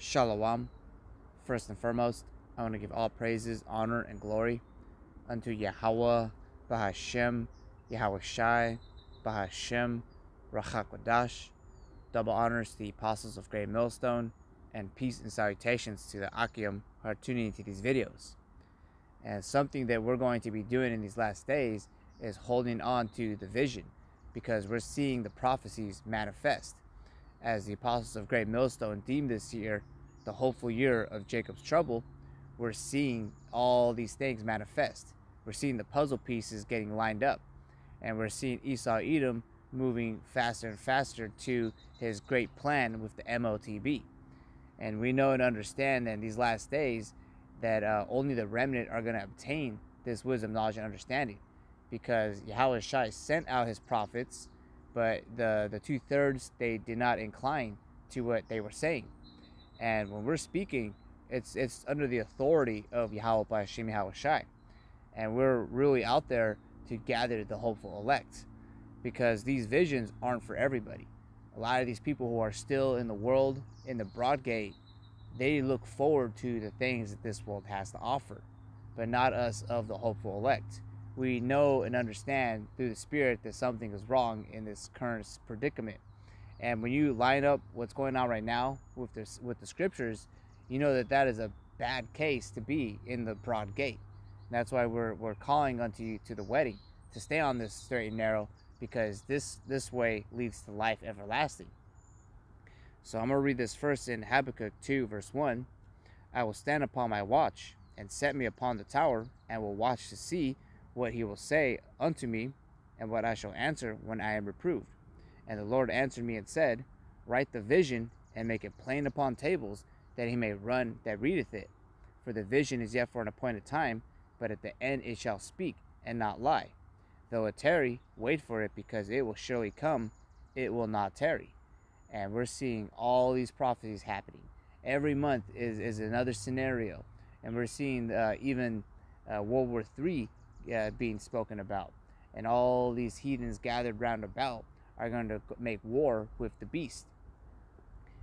Shalom. First and foremost, I want to give all praises, honor, and glory unto Yahweh, Bahashem, Yahweh Shai, Bahashem, Rachakwadash. Double honors to the apostles of Great Millstone, and peace and salutations to the Akim who are tuning into these videos. And something that we're going to be doing in these last days is holding on to the vision, because we're seeing the prophecies manifest. As the apostles of Great Millstone deemed this year the hopeful year of Jacob's trouble, we're seeing all these things manifest. We're seeing the puzzle pieces getting lined up, and we're seeing Esau Edom moving faster and faster to his great plan with the MOTB. And we know and understand that in these last days that only the remnant are going to obtain this wisdom, knowledge, and understanding, because Yahweh Shai sent out his prophets, but the two-thirds, they did not incline to what they were saying. And when we're speaking, it's under the authority of Yahweh B'Hashem Yahweh Shai. And we're really out there to gather the hopeful elect, because these visions aren't for everybody. A lot of these people who are still in the world, in the broad gate, they look forward to the things that this world has to offer, but not us of the hopeful elect. We know and understand through the Spirit that something is wrong in this current predicament. And when you line up what's going on right now with the scriptures, you know that that is a bad case to be in the broad gate. And that's why we're calling unto you to the wedding, to stay on this straight and narrow, because this way leads to life everlasting. So I'm going to read this first in Habakkuk 2, verse 1. I will stand upon my watch, and set me upon the tower, and will watch to see what he will say unto me, and what I shall answer when I am reproved. And the Lord answered me and said, Write the vision, and make it plain upon tables, that he may run that readeth it. For the vision is yet for an appointed time, but at the end it shall speak, and not lie. Though it tarry, wait for it, because it will surely come, it will not tarry. And we're seeing all these prophecies happening. Every month is another scenario. And we're seeing even World War III being spoken about. And all these heathens gathered round about are going to make war with the beast.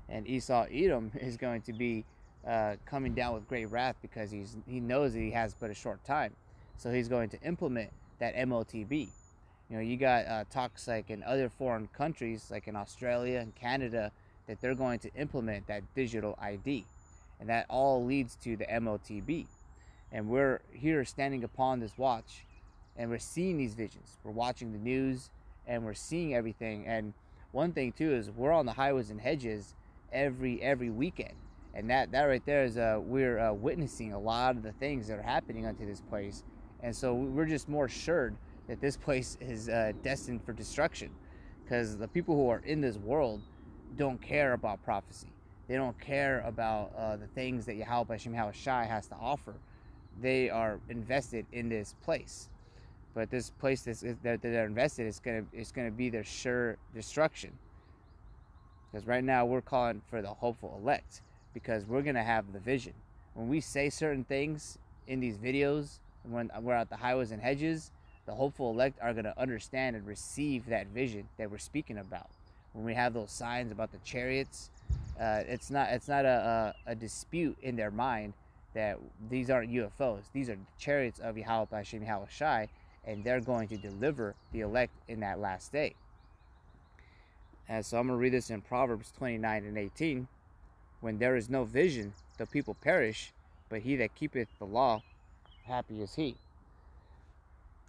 And Esau Edom is going to be coming down with great wrath, because he knows that he has but a short time. So he's going to implement that MOTB. You know, you got talks like in other foreign countries, like in Australia and Canada, that they're going to implement that digital ID. And that all leads to the MOTB. And we're here standing upon this watch, and we're seeing these visions. We're watching the news, and we're seeing everything. And one thing too is we're on the highways and hedges every weekend. And that right there is we're witnessing a lot of the things that are happening unto this place. And so we're just more assured that this place is destined for destruction, because the people who are in this world don't care about prophecy. They don't care about the things that Yahweh B'Hashem Yahweh Shai has to offer. They are invested in this place, but this place that they're invested is gonna be their sure destruction. Because right now we're calling for the hopeful elect, because we're gonna have the vision. When we say certain things in these videos, when we're at the highways and hedges, the hopeful elect are going to understand and receive that vision that we're speaking about. When we have those signs about the chariots, it's not a dispute in their mind that these aren't UFOs. These are the chariots of Yahweh B'Hashem Yahweh Shai, and they're going to deliver the elect in that last day. And so I'm going to read this in Proverbs 29 and 18. When there is no vision, the people perish, but he that keepeth the law, happy is he.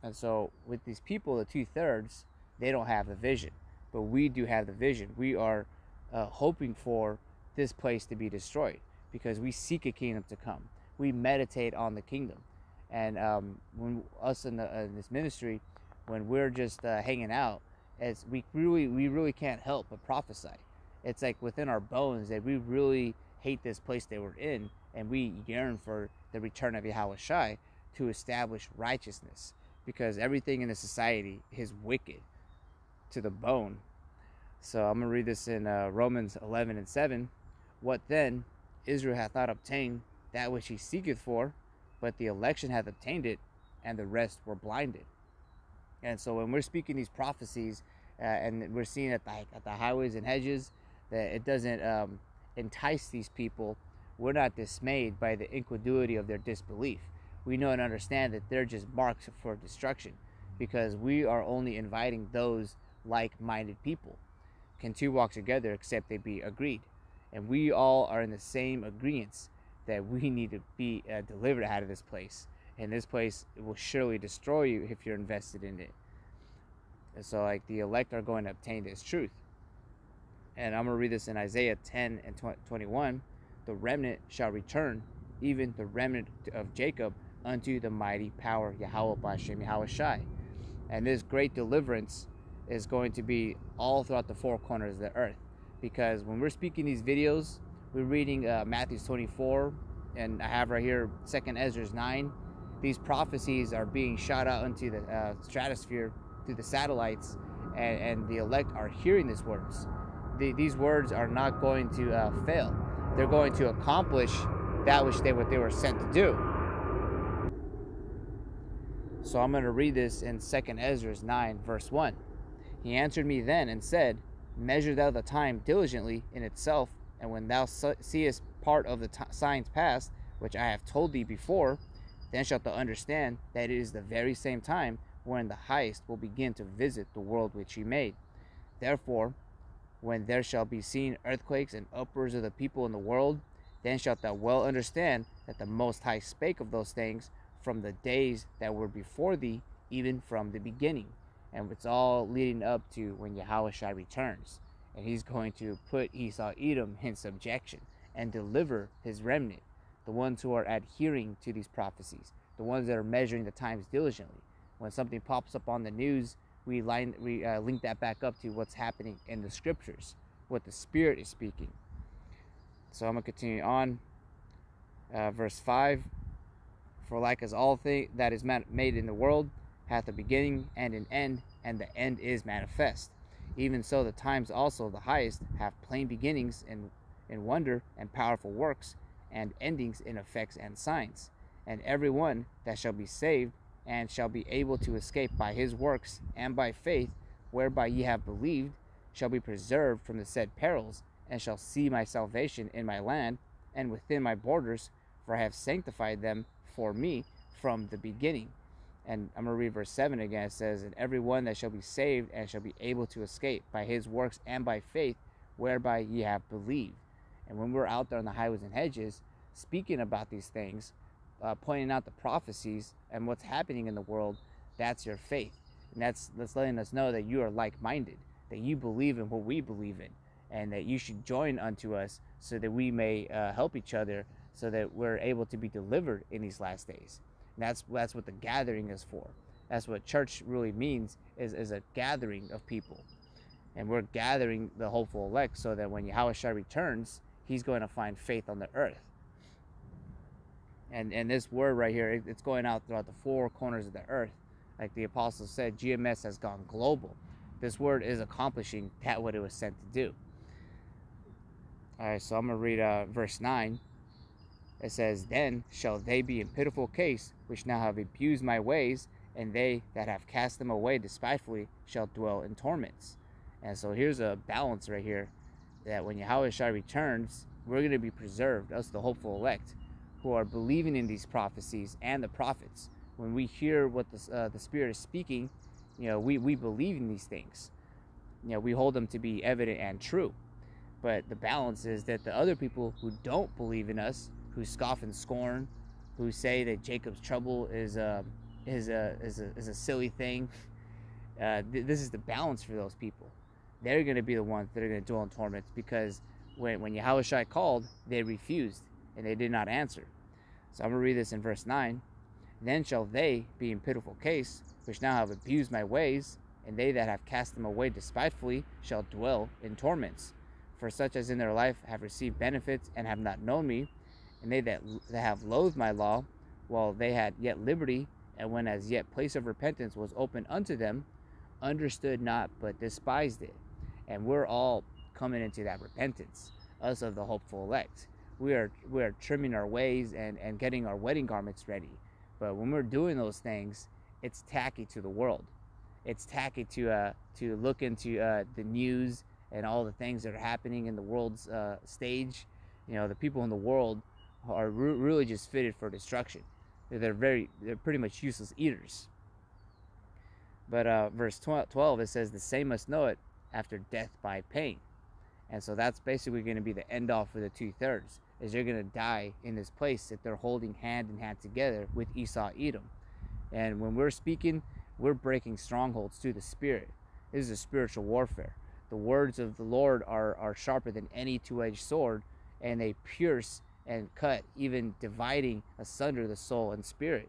And so with these people, the two-thirds, they don't have the vision, but we do have the vision. We are hoping for this place to be destroyed, because we seek a kingdom to come. We meditate on the kingdom. And when us in this ministry, when we're just hanging out, we really can't help but prophesy. It's like within our bones that we really hate this place that we're in, and we yearn for the return of Yahweh Shai to establish righteousness, because everything in the society is wicked to the bone. So I'm going to read this in Romans 11 and 7. What then? Israel hath not obtained that which he seeketh for, but the election hath obtained it, and the rest were blinded. And so when we're speaking these prophecies, and we're seeing at the highways and hedges, that it doesn't entice these people, we're not dismayed by the incredulity of their disbelief. We know and understand that they're just marks for destruction, because we are only inviting those like-minded people. Can two walk together except they be agreed? And we all are in the same agreement that we need to be delivered out of this place. And this place will surely destroy you if you're invested in it. And so, like, the elect are going to obtain this truth. And I'm going to read this in Isaiah 10 and 21. The remnant shall return, even the remnant of Jacob, unto the mighty power, Yahweh B'Hashem Yahweh Shai. And this great deliverance is going to be all throughout the four corners of the earth. Because when we're speaking these videos, we're reading Matthew 24, and I have right here 2nd Ezra 9. These prophecies are being shot out into the stratosphere through the satellites, and the elect are hearing these words. These words are not going to fail. They're going to accomplish that which they were sent to do. So I'm going to read this in 2nd Ezra 9, verse 1. He answered me then and said, Measure thou the time diligently in itself, and when thou seest part of the signs past, which I have told thee before, then shalt thou understand that it is the very same time wherein the highest will begin to visit the world which he made. Therefore, when there shall be seen earthquakes and uproars of the people in the world, then shalt thou well understand that the Most High spake of those things from the days that were before thee, even from the beginning. And it's all leading up to when Yahushua returns. And he's going to put Esau Edom in subjection and deliver his remnant, the ones who are adhering to these prophecies, the ones that are measuring the times diligently. When something pops up on the news, we link that back up to what's happening in the scriptures, what the Spirit is speaking. So I'm going to continue on. Verse 5. For like as all thing that is made in the world hath a beginning and an end, and the end is manifest. Even so the times also the highest have plain beginnings in wonder and powerful works, and endings in effects and signs. And every one that shall be saved, and shall be able to escape by his works and by faith, whereby ye have believed, shall be preserved from the said perils, and shall see my salvation in my land and within my borders, for I have sanctified them for me from the beginning. And I'm going to read verse 7 again. It says, And every one that shall be saved and shall be able to escape by his works and by faith, whereby ye have believed. And when we're out there on the highways and hedges, speaking about these things, pointing out the prophecies and what's happening in the world, that's your faith. And that's letting us know that you are like-minded, that you believe in what we believe in, and that you should join unto us so that we may help each other, so that we're able to be delivered in these last days. And that's what the gathering is for. That's what church really means, is a gathering of people. And we're gathering the hopeful elect so that when Yahushua returns, he's going to find faith on the earth. And this word right here, it's going out throughout the four corners of the earth. Like the apostle said, GMS has gone global. This word is accomplishing that what it was sent to do. All right, so I'm going to read verse 9. It says, Then shall they be in pitiful case, which now have abused my ways, and they that have cast them away despitefully shall dwell in torments. And so here's a balance right here, that when Yahushua returns, we're going to be preserved, us the hopeful elect, who are believing in these prophecies and the prophets. When we hear what the Spirit is speaking, we believe in these things. We hold them to be evident and true. But the balance is that the other people who don't believe in us, who scoff and scorn, who say that Jacob's trouble is a silly thing, this is the balance for those people. They're going to be the ones that are going to dwell in torments, because when Yahushua called, they refused and they did not answer. So I'm going to read this in verse 9. Then shall they be in pitiful case, which now have abused my ways, and they that have cast them away despitefully shall dwell in torments. For such as in their life have received benefits and have not known me, and they that have loathed my law, while they had yet liberty, and when as yet place of repentance was open unto them, understood not, but despised it. And we're all coming into that repentance, us of the hopeful elect. We are trimming our ways and getting our wedding garments ready. But when we're doing those things, it's tacky to the world. It's tacky to look into the news and all the things that are happening in the world's stage, the people in the world are really just fitted for destruction. They're pretty much useless eaters. But verse 12, it says, the same must know it after death by pain. And so that's basically going to be the end all for the 2/3, is they're going to die in this place that they're holding hand in hand together with Esau Edom. And when we're speaking, we're breaking strongholds through the Spirit. This is a spiritual warfare. The words of the Lord are sharper than any two-edged sword, and they pierce and cut, even dividing asunder the soul and spirit.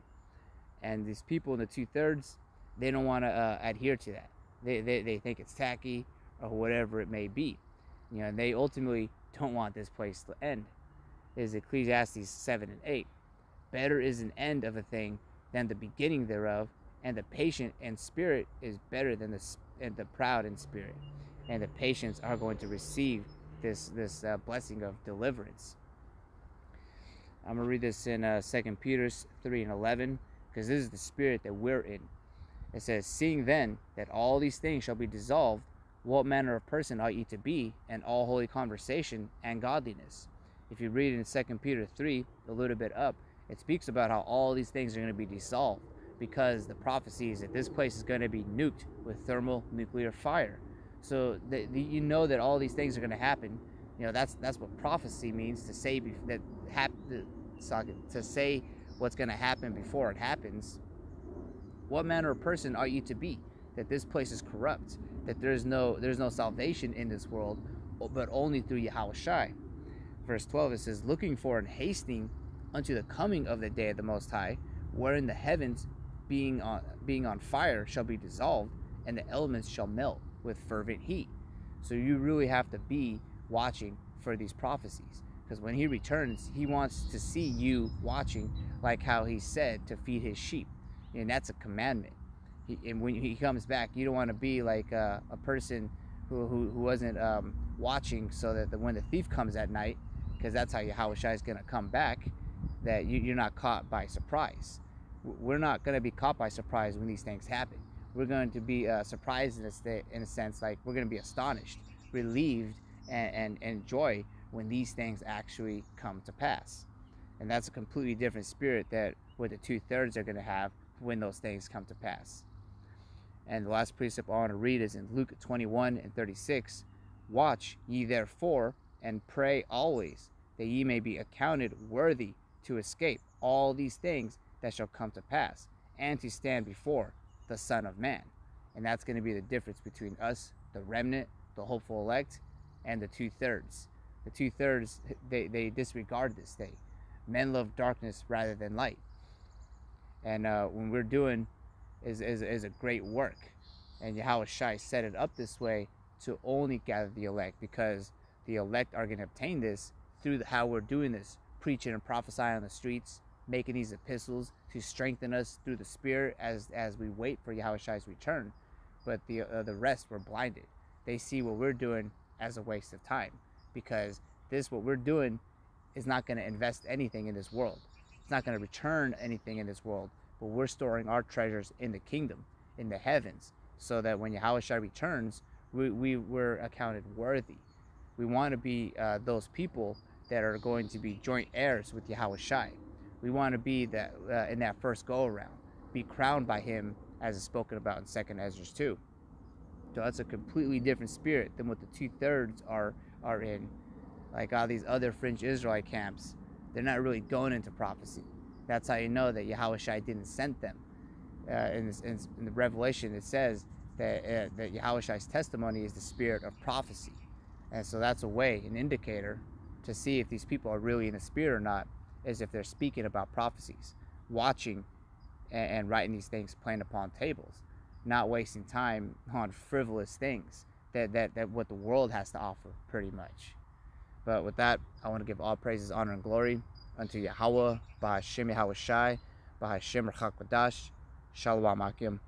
And these people in the 2/3, they don't want to adhere to that. They think it's tacky or whatever it may be. And they ultimately don't want this place to end. Is Ecclesiastes 7 and 8. Better is an end of a thing than the beginning thereof, and the patient in spirit is better than the proud in spirit. And the patients are going to receive this blessing of deliverance. I'm going to read this in 2 Peter 3 and 11, because this is the spirit that we're in. It says, seeing then that all these things shall be dissolved, what manner of person ought ye to be in all holy conversation and godliness? If you read in 2 Peter 3, a little bit up, it speaks about how all these things are going to be dissolved, because the prophecy is that this place is going to be nuked with thermal nuclear fire. So you know that all these things are going to happen. That's what prophecy means, to say to say what's going to happen before it happens. What manner of person are you to be? That this place is corrupt, that there's no salvation in this world, but only through Yahushai. Verse 12, it says, looking for and hastening unto the coming of the day of the Most High, wherein the heavens being on fire shall be dissolved, and the elements shall melt with fervent heat. So you really have to be watching for these prophecies, because when he returns, he wants to see you watching, like how he said to feed his sheep, and that's a commandment. And when he comes back, you don't want to be like a person who wasn't watching, so that when the thief comes at night, because that's how Yahushua is going to come back, that you're not caught by surprise. We're not going to be caught by surprise when these things happen. We're going to be surprised in a sense, like we're going to be astonished, relieved, and joy when these things actually come to pass. And that's a completely different spirit that what the 2/3 are going to have when those things come to pass. And the last precept I want to read is in Luke 21 and 36. Watch ye therefore, and pray always, that ye may be accounted worthy to escape all these things that shall come to pass, and to stand before the Son of Man. And that's going to be the difference between us, the remnant, the hopeful elect, and the 2/3. The 2/3, they disregard this thing. Men love darkness rather than light. And when we're doing is a great work, and Yahushua set it up this way to only gather the elect, because the elect are going to obtain this through how we're doing this, preaching and prophesying on the streets, making these epistles to strengthen us through the Spirit as we wait for Yahushua's return. But the rest were blinded. They see what we're doing as a waste of time, because what we're doing is not going to invest anything in this world. It's not going to return anything in this world, but we're storing our treasures in the kingdom, in the heavens, so that when Yahushua returns, we're accounted worthy. We want to be those people that are going to be joint heirs with Yahushua. We want to be that in that first go around, be crowned by him, as is spoken about in 2 Ezra 2. So that's a completely different spirit than what the 2/3 are in. Like all these other fringe Israelite camps, they're not really going into prophecy. That's how you know that Yahushua didn't send them. In the Revelation, it says that Yahushua's testimony is the spirit of prophecy. And so that's a way, an indicator, to see if these people are really in the spirit or not, is if they're speaking about prophecies, watching and writing these things plain upon tables, not wasting time on frivolous things that what the world has to offer, pretty much. But with that, I want to give all praises, honor, and glory unto Yahweh, Ba'Hashem Yahushai, Ba'Hashem Rachak Wadash, Shalom Akim.